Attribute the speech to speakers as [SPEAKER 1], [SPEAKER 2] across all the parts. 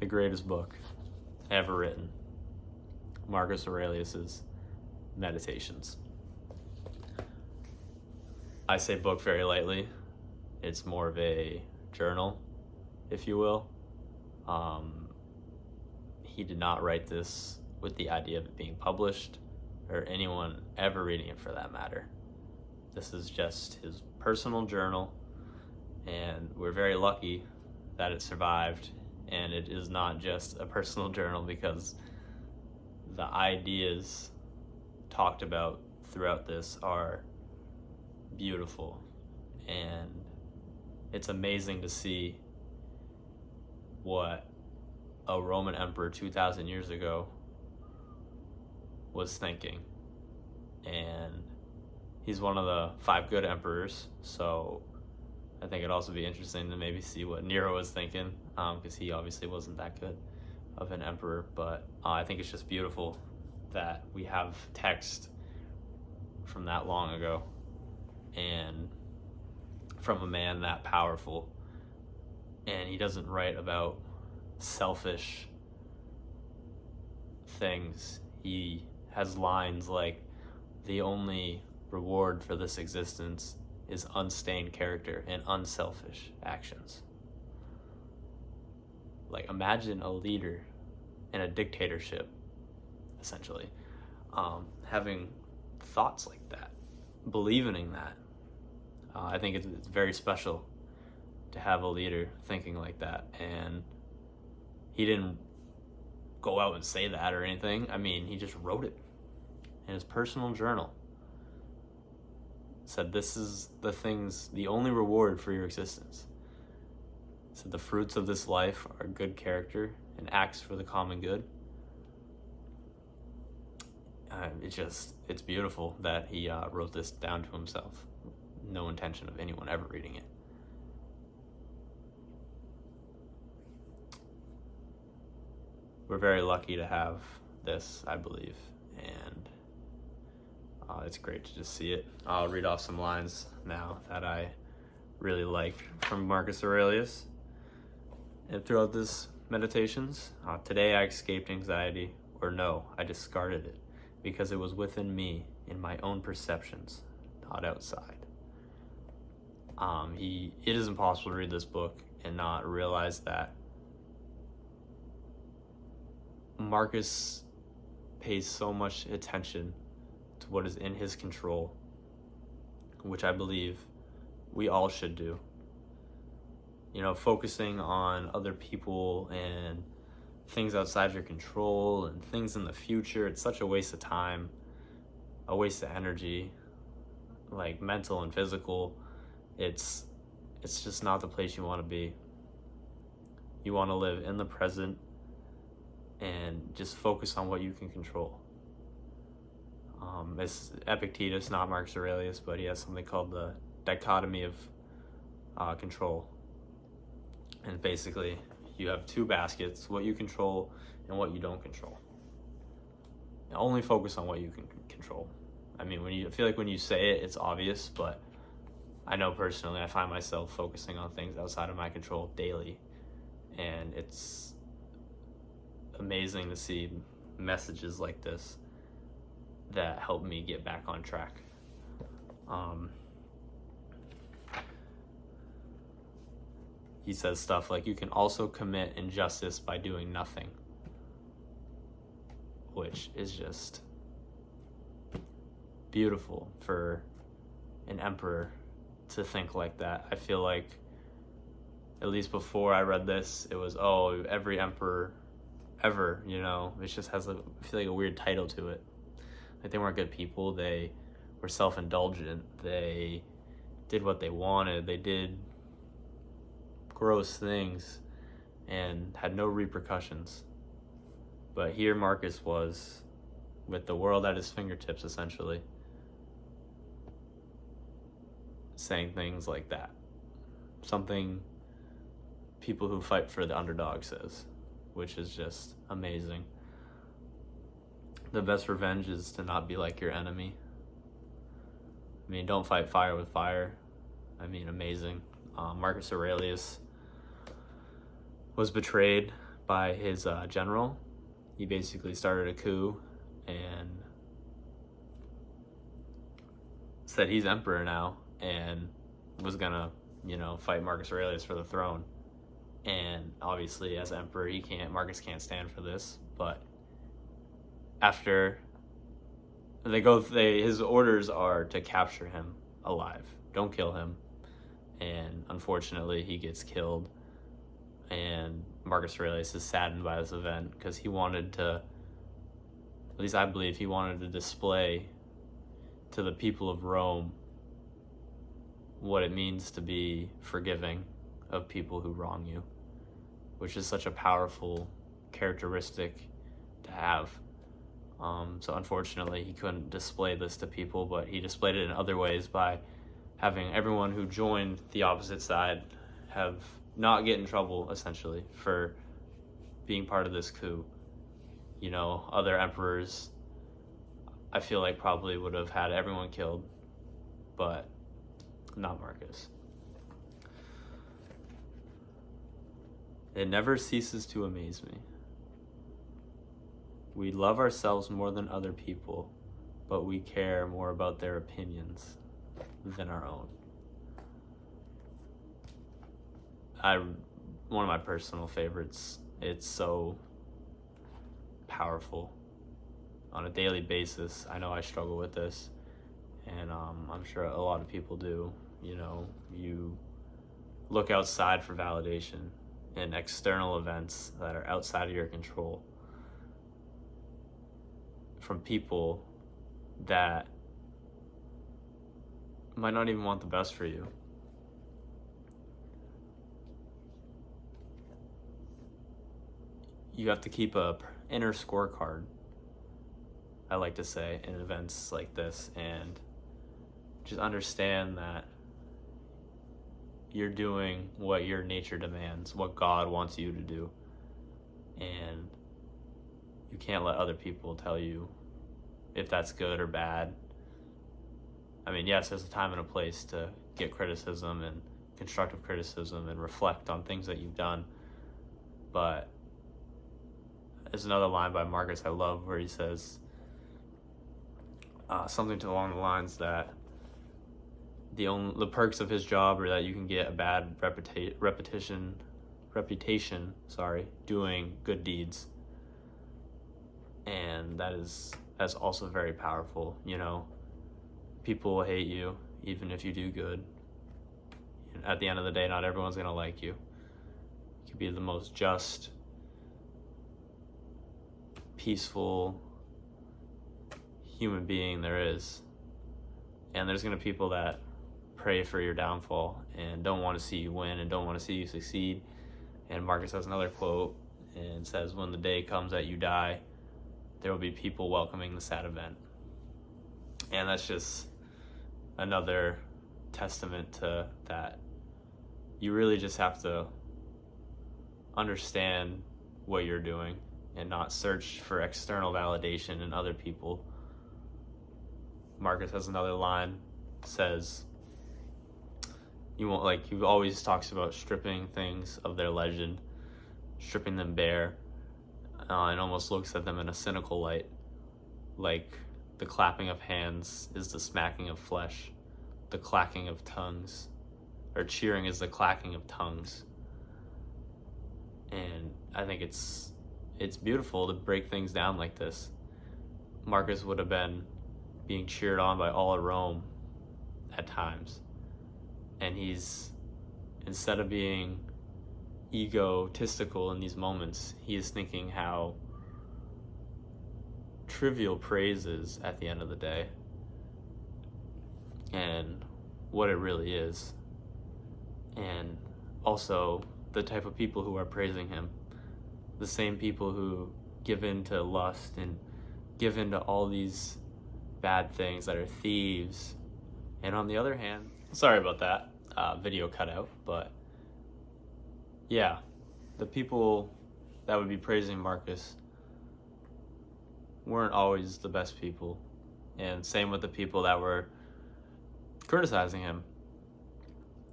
[SPEAKER 1] the greatest book ever written, Marcus Aurelius's Meditations. I say book very lightly. It's more of a journal, if you will. He did not write this with the idea of it being published or anyone ever reading it for that matter. This is just his personal journal, and we're very lucky that it survived. And it is not just a personal journal, because the ideas talked about throughout this are beautiful, and it's amazing to see what a Roman emperor 2,000 years ago was thinking. And he's one of the 5 good emperors, so I think it'd also be interesting to maybe see what Nero was thinking, because he obviously wasn't that good of an emperor. But I think it's just beautiful that we have text from that long ago and from a man that powerful. And he doesn't write about selfish things. He has lines like, the only reward for this existence is unstained character and unselfish actions. Like, imagine a leader in a dictatorship, essentially, having thoughts like that, believing in that. I think it's very special to have a leader thinking like that. And he didn't go out and say that or anything. I mean, he just wrote it in his personal journal. Said, this is the only reward for your existence. Said, the fruits of this life are good character and acts for the common good. It's beautiful that he wrote this down to himself. No intention of anyone ever reading it. We're very lucky to have this, I believe, and it's great to just see it. I'll read off some lines now that I really like from Marcus Aurelius. And throughout this meditations, today I escaped anxiety, or no, I discarded it, because it was within me, in my own perceptions, not outside. It is impossible to read this book and not realize that Marcus pays so much attention to what is in his control, which I believe we all should do. You know, focusing on other people and things outside your control and things in the future, it's such a waste of time, a waste of energy, like mental and physical. It's just not the place you want to be. You want to live in the present and just focus on what you can control. It's Epictetus, not Marcus Aurelius, but he has something called the dichotomy of control. And basically, you have 2 baskets, what you control and what you don't control. And only focus on what you can control. I mean, I feel like when you say it, it's obvious, but I know personally I find myself focusing on things outside of my control daily. And it's amazing to see messages like this that help me get back on track. He says stuff like, you can also commit injustice by doing nothing, which is just beautiful for an emperor to think like that. I feel like, at least before I read this, it was, every emperor ever, you know, it just has I feel like a weird title to it. Like, they weren't good people, they were self-indulgent, they did what they wanted, they did gross things and had no repercussions. But here Marcus was, with the world at his fingertips, essentially, saying things like that. Something people who fight for the underdog says, which is just amazing. The best revenge is to not be like your enemy. I mean, don't fight fire with fire. I mean, amazing. Marcus Aurelius was betrayed by his general. He basically started a coup and said he's emperor now and was gonna, fight Marcus Aurelius for the throne. And obviously, as emperor, Marcus can't stand for this. But after his orders are to capture him alive. Don't kill him. And unfortunately, he gets killed. And Marcus Aurelius is saddened by this event because he wanted to, at least I believe, he wanted to display to the people of Rome what it means to be forgiving of people who wrong you, which is such a powerful characteristic to have. So unfortunately, he couldn't display this to people, but he displayed it in other ways by having everyone who joined the opposite side have not get in trouble, essentially, for being part of this coup. Other emperors, I feel like, probably would have had everyone killed, but not Marcus. It never ceases to amaze me. We love ourselves more than other people, but we care more about their opinions than our own. One of my personal favorites. It's so powerful. On a daily basis, I know I struggle with this, and I'm sure a lot of people do. You look outside for validation in external events that are outside of your control from people that might not even want the best for you. You have to keep a inner scorecard, I like to say, in events like this, and just understand that you're doing what your nature demands, what God wants you to do, and you can't let other people tell you if that's good or bad. I mean, yes, there's a time and a place to get criticism and constructive criticism and reflect on things that you've done, but there's another line by Marcus I love where he says something along the lines that the perks of his job are that you can get a bad reputation doing good deeds, and that's also very powerful. People will hate you even if you do good. At the end of the day, not everyone's gonna like you. You could be the most just, peaceful human being there is, and there's gonna be people that pray for your downfall and don't want to see you win and don't want to see you succeed. And Marcus has another quote and says, when the day comes that you die, there will be people welcoming the sad event. And that's just another testament to that. You really just have to understand what you're doing and not search for external validation in other people. Marcus has another line, says, he always talks about stripping things of their legend, stripping them bare, and almost looks at them in a cynical light, like the clapping of hands is the smacking of flesh, the clacking of tongues, or cheering is the clacking of tongues. And I think it's beautiful to break things down like this. Marcus would have been being cheered on by all of Rome at times. And instead of being egotistical in these moments, he is thinking how trivial praise is at the end of the day and what it really is. And also the type of people who are praising him, the same people who give in to lust and give in to all these bad things that are thieves. And on the other hand, sorry about that, video cut out, but yeah, the people that would be praising Marcus weren't always the best people, and same with the people that were criticizing him.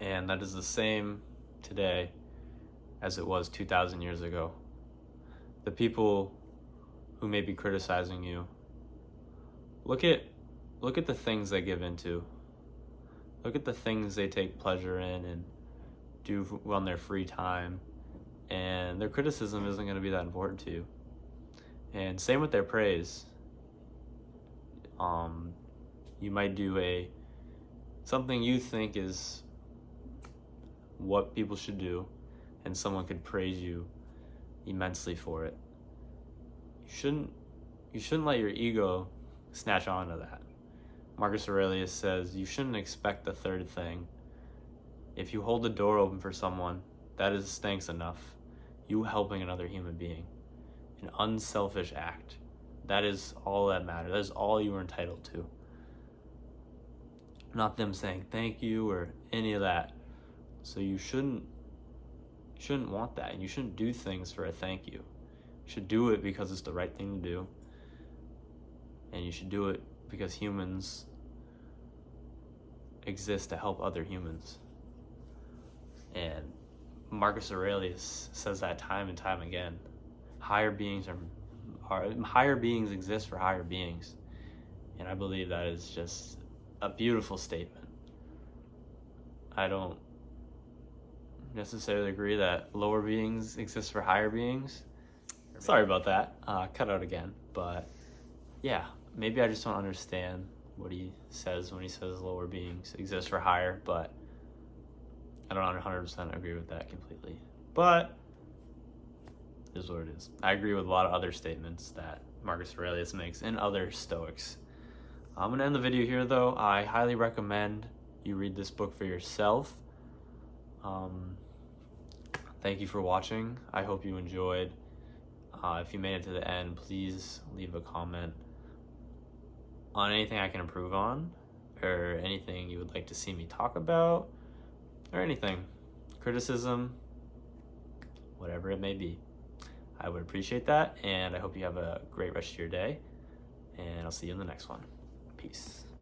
[SPEAKER 1] And that is the same today as it was 2,000 years ago. the people who may be criticizing you, look at the things they give into. Look at the things they take pleasure in and do on their free time, and their criticism isn't going to be that important to you. And same with their praise. You might do something you think is what people should do, and someone could praise you immensely for it. You shouldn't let your ego snatch onto that. Marcus Aurelius says you shouldn't expect the third thing. If you hold the door open for someone, that is thanks enough. You helping another human being. An unselfish act. That is all that matters. That is all you are entitled to. Not them saying thank you or any of that. So you shouldn't want that, and you shouldn't do things for a thank you. You should do it because it's the right thing to do. And you should do it because humans exist to help other humans. And Marcus Aurelius says that time and time again. Higher beings exist for higher beings. And I believe that is just a beautiful statement. I don't necessarily agree that lower beings exist for higher beings. Sorry about that. Cut out again. But yeah, maybe I just don't understand what he says when he says lower beings exist for higher, but I don't 100% agree with that completely. But it is what it is. I agree with a lot of other statements that Marcus Aurelius makes and other Stoics. I'm going to end the video here, though. I highly recommend you read this book for yourself. Thank you for watching. I hope you enjoyed. If you made it to the end, please leave a comment on anything I can improve on, or anything you would like to see me talk about, or anything. Criticism, whatever it may be. I would appreciate that, and I hope you have a great rest of your day, and I'll see you in the next one. Peace.